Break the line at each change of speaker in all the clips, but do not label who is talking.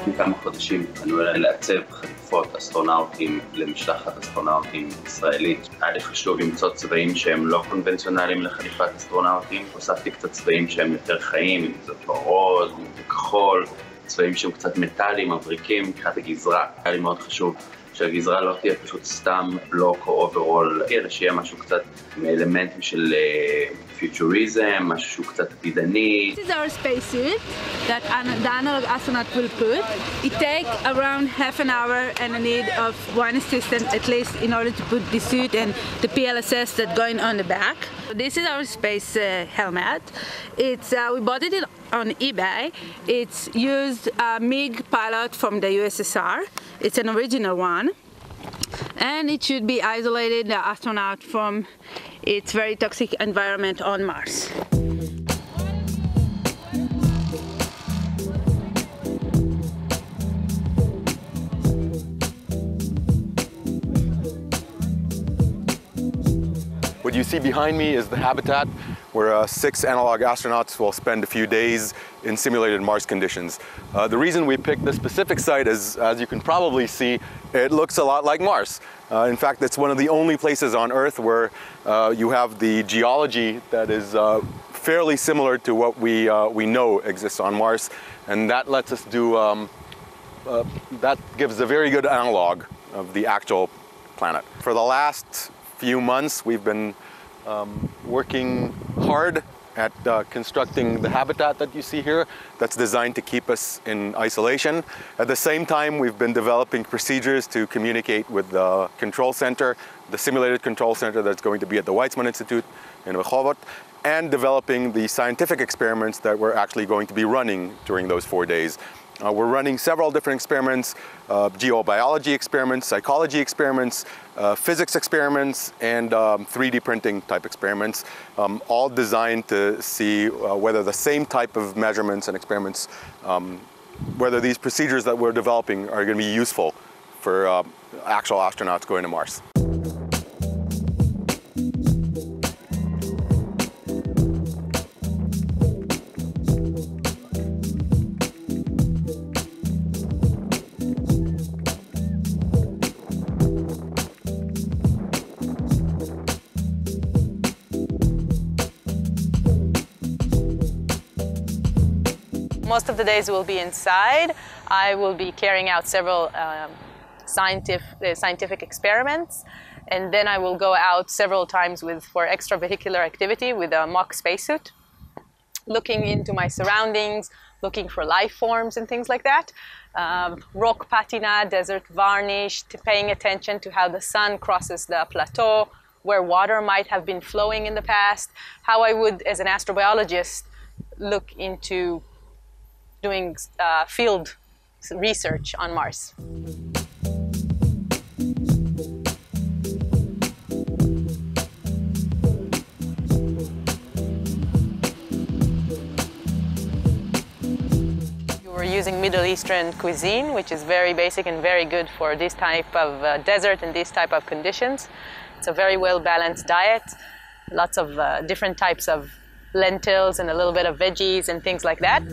לפני כמה חודשים פנו אליי לעצב חליפות אסטרונאוטים למשלחת אסטרונאוטים ישראלית. היה לי חשוב למצוא צבעים שהם לא קונבנציונליים לחליפת אסטרונאוטים. הוספתי קצת צבעים שהם יותר חיים, אם זה ורוד, אם זה כחול, צבעים שהם קצת מטאליים, מבריקים, מבחינת הגזרה. היה לי מאוד חשוב שהגזרה לא תהיה פשוט סתם בלוק או אוברול, אלא שיהיה משהו קצת עם אלמנטים של futurism, משהו שהוא קצת עתידני.
This is our spacesuit that the analog astronaut will put. It takes around half an hour and a need of one assistant at least in order to put the suit and the PLSS that's going on the back. This is our space helmet. We bought it on eBay. It's used a MiG pilot from the USSR. It's an original one. And it should be isolated the astronaut from its very toxic environment on Mars.
What you see behind me is the habitat where 6 analog astronauts will spend a few days in simulated Mars conditions. The reason we picked this specific site is, as you can probably see, it looks a lot like Mars. In fact, it's one of the only places on Earth where you have the geology that is fairly similar to what we know exists on Mars, and that lets us do, that gives a very good analog of the actual planet. For the last few months, we've been working hard at constructing the habitat that you see here that's designed to keep us in isolation. At the same time, we've been developing procedures to communicate with the control center, the simulated control center that's going to be at the Weizmann Institute in Rehovot, and developing the scientific experiments that we're actually going to be running during those 4 days. We're running several different experiments, geobiology experiments, psychology experiments, physics experiments, and 3D printing type experiments, all designed to see whether the same type of measurements and experiments, whether these procedures that we're developing are going to be useful for actual astronauts going to Mars.
Most of the days will be inside. I will be carrying out several scientific experiments, and then I will go out several times for extravehicular activity with a mock spacesuit, looking into my surroundings, looking for life forms and things like that. Rock patina, desert varnish, paying attention to how the sun crosses the plateau, where water might have been flowing in the past, how I would, as an astrobiologist, look into doing field research on Mars. We're using Middle Eastern cuisine, which is very basic and very good for this type of desert and this type of conditions. It's a very well-balanced diet, lots of different types of lentils and a little bit of veggies and things like that.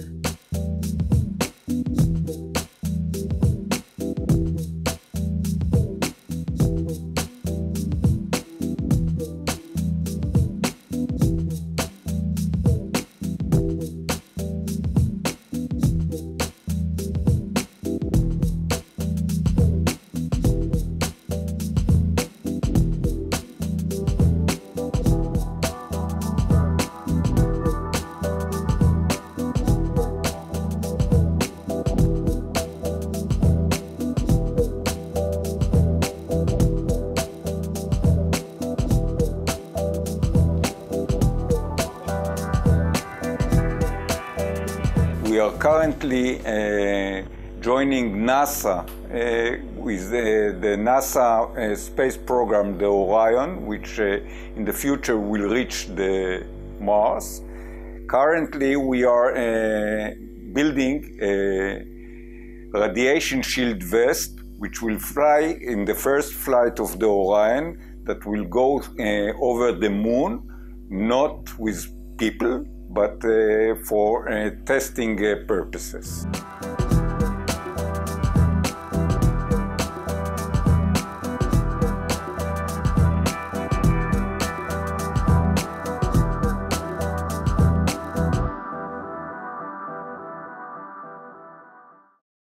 We are currently joining NASA with the NASA space program, the Orion, which in the future will reach the Mars. Currently, we are building a radiation shield vest, which will fly in the first flight of the Orion, that will go over the moon, not with people, but for testing purposes.